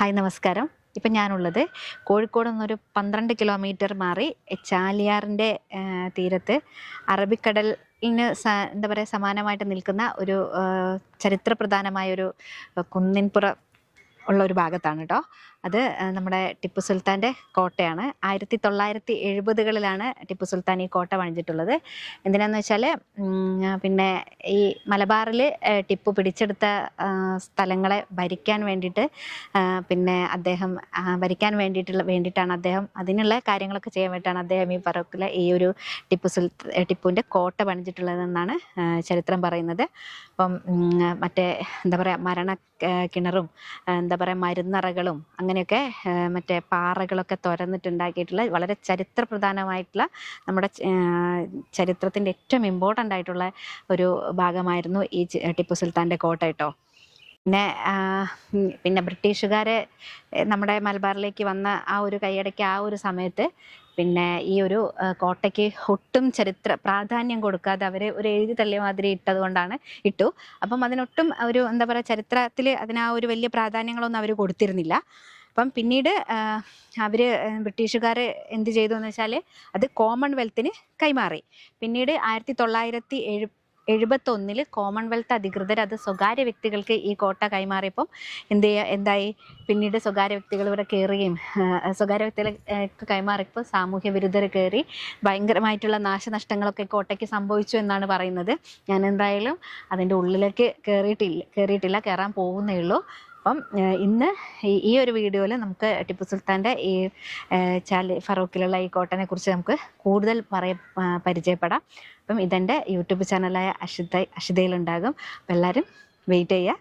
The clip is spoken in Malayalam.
ഹായ് നമസ്കാരം. ഇപ്പം ഞാനുള്ളത് കോഴിക്കോട് നിന്നൊരു 12 കിലോമീറ്റർ മാറി ചാലിയാറിൻ്റെ തീരത്ത് അറബിക്കടലിന് എന്താ പറയുക സമാനമായിട്ട് നിൽക്കുന്ന ഒരു ചരിത്രപ്രധാനമായൊരു കുന്നിൻപുറം ഉള്ള ഒരു ഭാഗത്താണ് കേട്ടോ. അത് നമ്മുടെ ടിപ്പു സുൽത്താൻ്റെ കോട്ടയാണ്. 1970കളിലാണ് ടിപ്പു സുൽത്താൻ ഈ കോട്ട പണിഞ്ഞിട്ടുള്ളത്. എന്തിനാന്ന് വെച്ചാൽ പിന്നെ ഈ മലബാറിൽ ടിപ്പു പിടിച്ചെടുത്ത സ്ഥലങ്ങളെ ഭരിക്കാൻ വേണ്ടിയിട്ട് പിന്നെ അദ്ദേഹം ഭരിക്കാൻ വേണ്ടിയിട്ടാണ് അദ്ദേഹം അതിനുള്ള കാര്യങ്ങളൊക്കെ ചെയ്യാൻ വേണ്ടിയിട്ടാണ് അദ്ദേഹം ഈ ഫറൂഖിലെ ഈ ഒരു ടിപ്പുവിൻ്റെ കോട്ട പണിഞ്ഞിട്ടുള്ളതെന്നാണ് ചരിത്രം പറയുന്നത്. അപ്പം മറ്റേ എന്താ പറയുക കിണറും എന്താ പറയുക മരുന്നറകളും അങ്ങനെയൊക്കെ മറ്റേ പാറകളൊക്കെ തുരന്നിട്ടുണ്ടാക്കിയിട്ടുള്ള വളരെ ചരിത്രപ്രധാനമായിട്ടുള്ള നമ്മുടെ ചരിത്രത്തിൻ്റെ ഏറ്റവും ഇമ്പോർട്ടൻ്റ് ആയിട്ടുള്ള ഒരു ഭാഗമായിരുന്നു ഈ ടിപ്പു സുൽത്താൻ്റെ കോട്ട കേട്ടോ. പിന്നെ ബ്രിട്ടീഷുകാരെ നമ്മുടെ മലബാറിലേക്ക് വന്ന ആ ഒരു കൈയടക്കിയ ആ ഒരു സമയത്ത് പിന്നെ ഈ ഒരു കോട്ടയ്ക്ക് ഒട്ടും ചരിത്ര പ്രാധാന്യം കൊടുക്കാതെ അവർ ഒരു എഴുതി തള്ളിയ മാതിരി ഇട്ടു. അപ്പം അതിനൊട്ടും ഒരു എന്താ പറയുക ചരിത്രത്തിൽ അതിന് ആ ഒരു വലിയ പ്രാധാന്യങ്ങളൊന്നും അവർ കൊടുത്തിരുന്നില്ല. അപ്പം പിന്നീട് ബ്രിട്ടീഷുകാർ എന്ത് ചെയ്തു എന്ന് വെച്ചാൽ അത് കോമൺവെൽത്തിന് കൈമാറി. പിന്നീട് 1971 കോമൺവെൽത്ത് അധികൃതർ അത് സ്വകാര്യ വ്യക്തികൾക്ക് ഈ കോട്ട കൈമാറിയപ്പം എന്തായി പിന്നീട് സ്വകാര്യ വ്യക്തികൾ ഇവിടെ കയറുകയും സ്വകാര്യ വ്യക്തികൾക്ക് കൈമാറിയപ്പോൾ സാമൂഹ്യ വിരുദ്ധർ കയറി ഭയങ്കരമായിട്ടുള്ള നാശനഷ്ടങ്ങളൊക്കെ കോട്ടയ്ക്ക് സംഭവിച്ചു എന്നാണ് പറയുന്നത്. ഞാൻ എന്തായാലും അതിൻ്റെ ഉള്ളിലേക്ക് കയറിയിട്ടില്ല, കയറാൻ പോകുന്നേ ഉള്ളൂ. അപ്പം ഇന്ന് ഈ ഒരു വീഡിയോയിൽ നമുക്ക് ടിപ്പു സുൽത്താൻ്റെ ഈ ഫറൂഖിലുള്ള ഈ കോട്ടനെ കുറിച്ച് നമുക്ക് കൂടുതൽ പരിചയപ്പെടാം. അപ്പം ഇതെൻ്റെ യൂട്യൂബ് ചാനലായ അഷിതയിലുണ്ടാകും. അപ്പം എല്ലാവരും വെയിറ്റ് ചെയ്യുക.